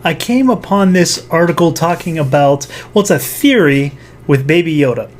I came upon this article talking about, well, it's a theory with Baby Yoda.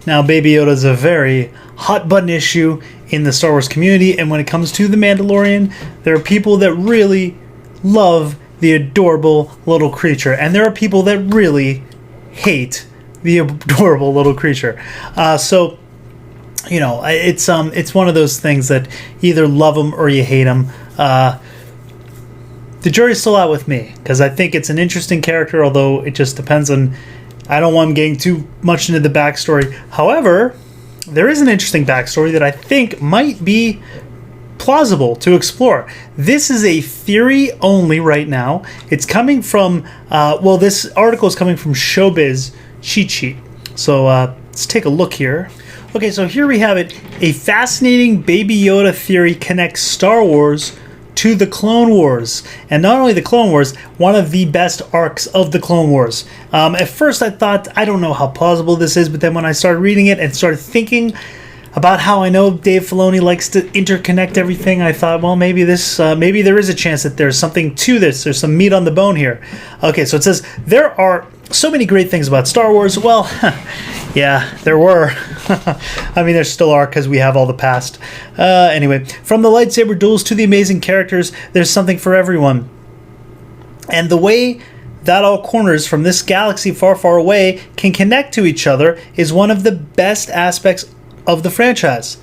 Now, Baby Yoda is a very hot button issue in the Star Wars community, and when it comes to The Mandalorian, there are people that really love the adorable little creature, and there are people that really hate the adorable little creature. So, you know, it's one of those things that either love them or you hate them. The jury's still out with me, because I think it's an interesting character, although it just depends on... I don't want getting too much into the backstory. However, there is an interesting backstory that I think might be plausible to explore. This is a theory only right now. It's coming from... this article is coming from Showbiz Cheat Sheet. So let's take a look here. Okay, so here we have it. A fascinating Baby Yoda theory connects Star Wars to the Clone Wars. And not only the Clone Wars, one of the best arcs of the Clone Wars. At first I thought, I don't know how plausible this is, but then when I started reading it and started thinking about how I know Dave Filoni likes to interconnect everything, I thought, well, maybe maybe there is a chance that there's something to this. There's some meat on the bone here. Okay, so it says, there are so many great things about Star Wars. Well, yeah, there were. I mean, there still are, because we have all the past. Anyway, from the lightsaber duels to the amazing characters, there's something for everyone. And the way that all corners from this galaxy far, far away can connect to each other is one of the best aspects of the franchise.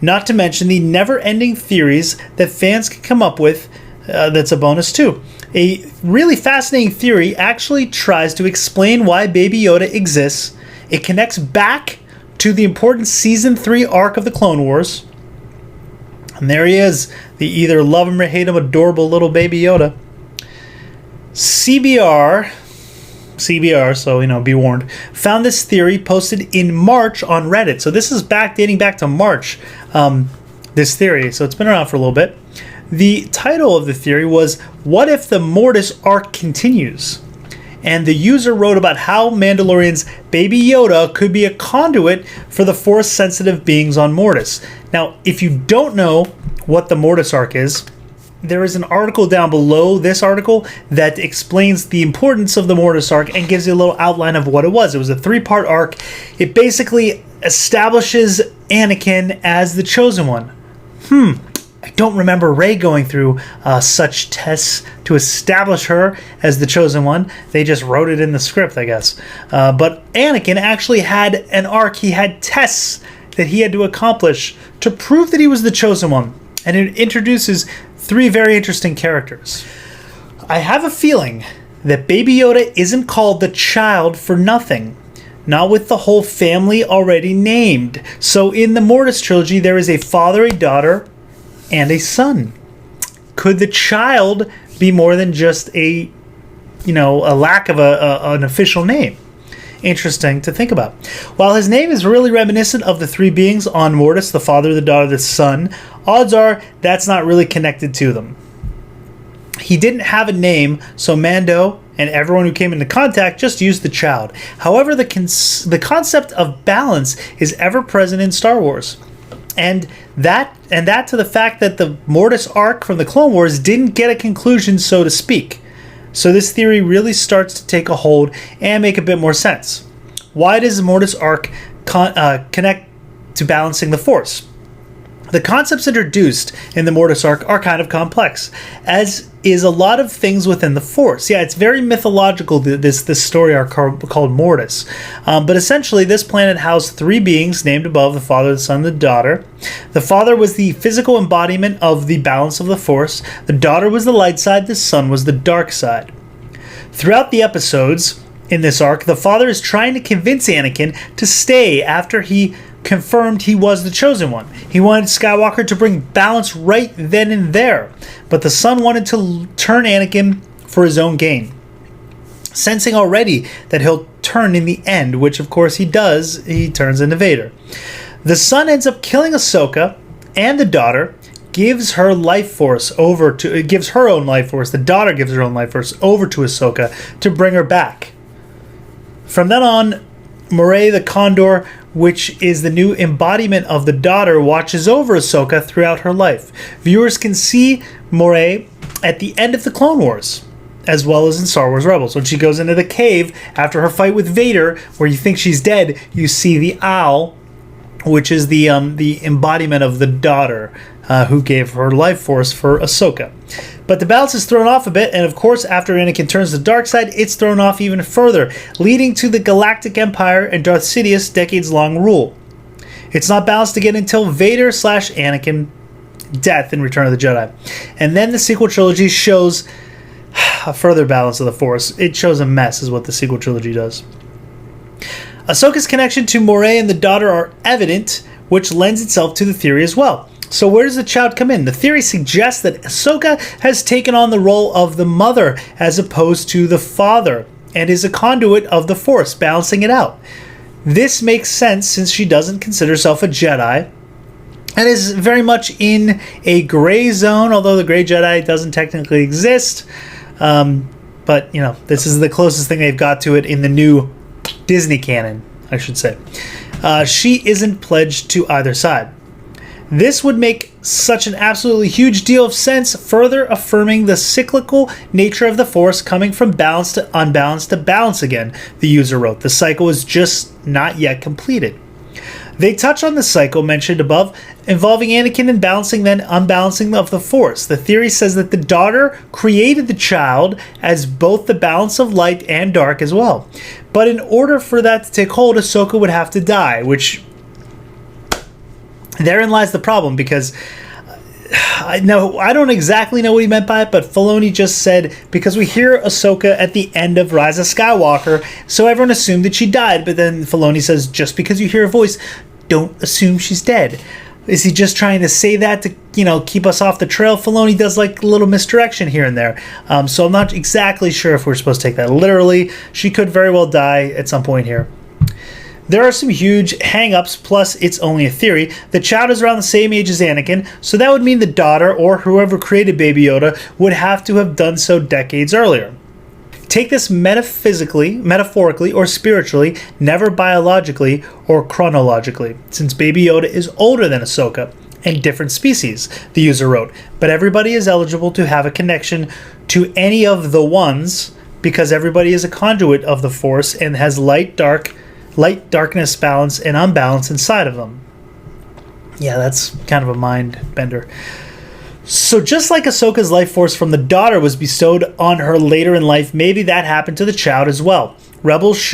Not to mention the never-ending theories that fans can come up with. That's a bonus too. A really fascinating theory actually tries to explain why Baby Yoda exists. It connects back to the important Season 3 arc of the Clone Wars. And there he is, the either love him or hate him adorable little Baby Yoda. CBR, so, you know, be warned, found this theory posted in March on Reddit. So this is dating back to March, this theory. So it's been around for a little bit. The title of the theory was, "What if the Mortis arc continues?" And the user wrote about how Mandalorian's Baby Yoda could be a conduit for the Force-sensitive beings on Mortis. Now, if you don't know what the Mortis arc is, there is an article down below this article that explains the importance of the Mortis arc and gives you a little outline of what it was. It was a 3-part arc. It basically establishes Anakin as the Chosen One. I don't remember Rey going through such tests to establish her as the Chosen One. They just wrote it in the script, I guess. But Anakin actually had an arc. He had tests that he had to accomplish to prove that he was the Chosen One. And it introduces 3 very interesting characters. I have a feeling that Baby Yoda isn't called the child for nothing. Not with the whole family already named. So in the Mortis trilogy, there is a father, a daughter, and a son. Could the child be more than just a lack of an official name? Interesting to think about. While his name is really reminiscent of the 3 beings on Mortis, the father, the daughter, the son, odds are that's not really connected to them. He didn't have a name, so Mando and everyone who came into contact just used the child. However, the concept of balance is ever present in Star Wars. And that to the fact that the Mortis arc from the Clone Wars didn't get a conclusion, so to speak. So this theory really starts to take a hold and make a bit more sense. Why does the Mortis arc connect to balancing the Force? The concepts introduced in the Mortis arc are kind of complex, as is a lot of things within the Force. Yeah, it's very mythological, this story arc called Mortis. But essentially, this planet housed 3 beings named above: the father, the son, the daughter. The father was the physical embodiment of the balance of the Force. The daughter was the light side. The son was the dark side. Throughout the episodes in this arc, the father is trying to convince Anakin to stay after he confirmed he was the Chosen One. He wanted Skywalker to bring balance right then and there, but the son wanted to turn Anakin for his own gain, sensing already that he'll turn in the end, which of course he does. He turns into Vader. The son ends up killing Ahsoka, and the daughter gives her life force over to gives her own life force. The daughter gives her own life force over to Ahsoka to bring her back. From then on, Moray the Condor, which is the new embodiment of the daughter, watches over Ahsoka throughout her life. Viewers can see Moray at the end of the Clone Wars. as well as in Star Wars Rebels. When she goes into the cave after her fight with Vader, where you think she's dead, you see the owl, which is the embodiment of the daughter who gave her life force for Ahsoka. But the balance is thrown off a bit, and of course, after Anakin turns to the dark side, it's thrown off even further, leading to the Galactic Empire and Darth Sidious' decades-long rule. It's not balanced again until Vader/Anakin death in Return of the Jedi. And then the sequel trilogy shows a further balance of the Force. It shows a mess, is what the sequel trilogy does. Ahsoka's connection to Moray and the daughter are evident, which lends itself to the theory as well. So where does the child come in? The theory suggests that Ahsoka has taken on the role of the mother as opposed to the father, and is a conduit of the Force, balancing it out. This makes sense since she doesn't consider herself a Jedi, and is very much in a gray zone, although the gray Jedi doesn't technically exist. But, this is the closest thing they've got to it in the new Disney canon, I should say. She isn't pledged to either side. This would make such an absolutely huge deal of sense, further affirming the cyclical nature of the Force, coming from balance to unbalance to balance again, the user wrote. The cycle is just not yet completed. They touch on the cycle mentioned above, involving Anakin and balancing then unbalancing of the Force. The theory says that the daughter created the child as both the balance of light and dark as well. But in order for that to take hold, Ahsoka would have to die, which therein lies the problem, because I don't exactly know what he meant by it, but Filoni just said, because we hear Ahsoka at the end of Rise of Skywalker, so everyone assumed that she died. But then Filoni says, just because you hear a voice, don't assume she's dead. Is he just trying to say that to, keep us off the trail? Filoni does like a little misdirection here and there. So I'm not exactly sure if we're supposed to take that literally. She could very well die at some point here. There are some huge hang-ups, plus it's only a theory. The child is around the same age as Anakin, so that would mean the daughter, or whoever created Baby Yoda, would have to have done so decades earlier. Take this metaphorically, or spiritually, never biologically or chronologically, since Baby Yoda is older than Ahsoka, and different species, the user wrote. But everybody is eligible to have a connection to any of the ones, because everybody is a conduit of the Force and has light, darkness balance, and unbalance inside of them. Yeah, that's kind of a mind bender. So just like Ahsoka's life force from the daughter was bestowed on her later in life, maybe that happened to the child as well. Rebels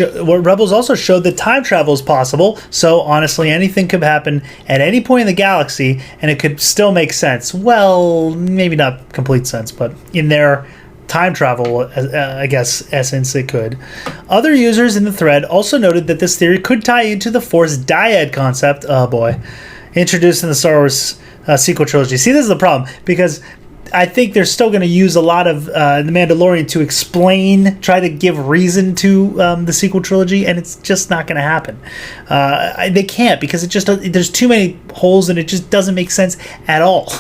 also showed that time travel is possible, so honestly anything could happen at any point in the galaxy and it could still make sense. Well, maybe not complete sense, but in their time travel, I guess, essence, it could. Other users in the thread also noted that this theory could tie into the Force dyad concept, introduced in the Star Wars sequel trilogy. See, this is the problem, because I think they're still going to use a lot of The Mandalorian to try to give reason to the sequel trilogy, and it's just not going to happen. They can't, because there's too many holes and it just doesn't make sense at all.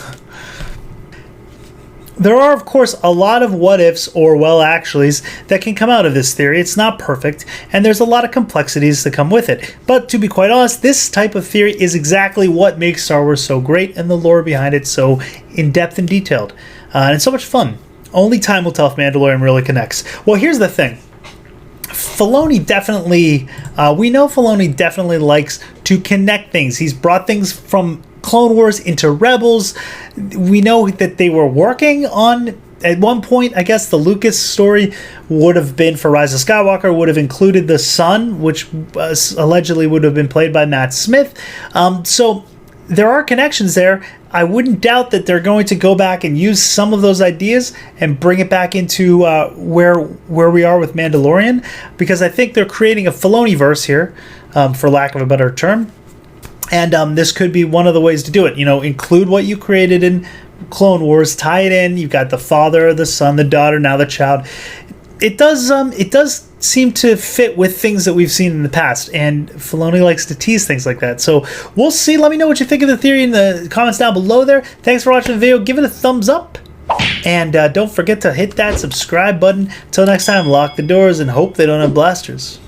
There are, of course, a lot of what-ifs or well-actuallys that can come out of this theory. It's not perfect, and there's a lot of complexities that come with it. But to be quite honest, this type of theory is exactly what makes Star Wars so great and the lore behind it so in-depth and detailed. And it's so much fun. Only time will tell if Mandalorian really connects. Well, here's the thing. Filoni definitely likes to connect things. He's brought things from Clone Wars into Rebels. We know that they were working on, at one point, I guess the Lucas story would have been for Rise of Skywalker, would have included the son, which allegedly would have been played by Matt Smith. So there are connections there. I wouldn't doubt that they're going to go back and use some of those ideas and bring it back into where we are with Mandalorian, because I think they're creating a Filoni-verse here, for lack of a better term. And this could be one of the ways to do it. Include what you created in Clone Wars, tie it in. You've got the father, the son, the daughter, now the child. It does seem to fit with things that we've seen in the past, and Filoni likes to tease things like that. So we'll see. Let me know what you think of the theory in the comments down below there. Thanks for watching the video. Give it a thumbs up. And don't forget to hit that subscribe button. Until next time, lock the doors and hope they don't have blasters.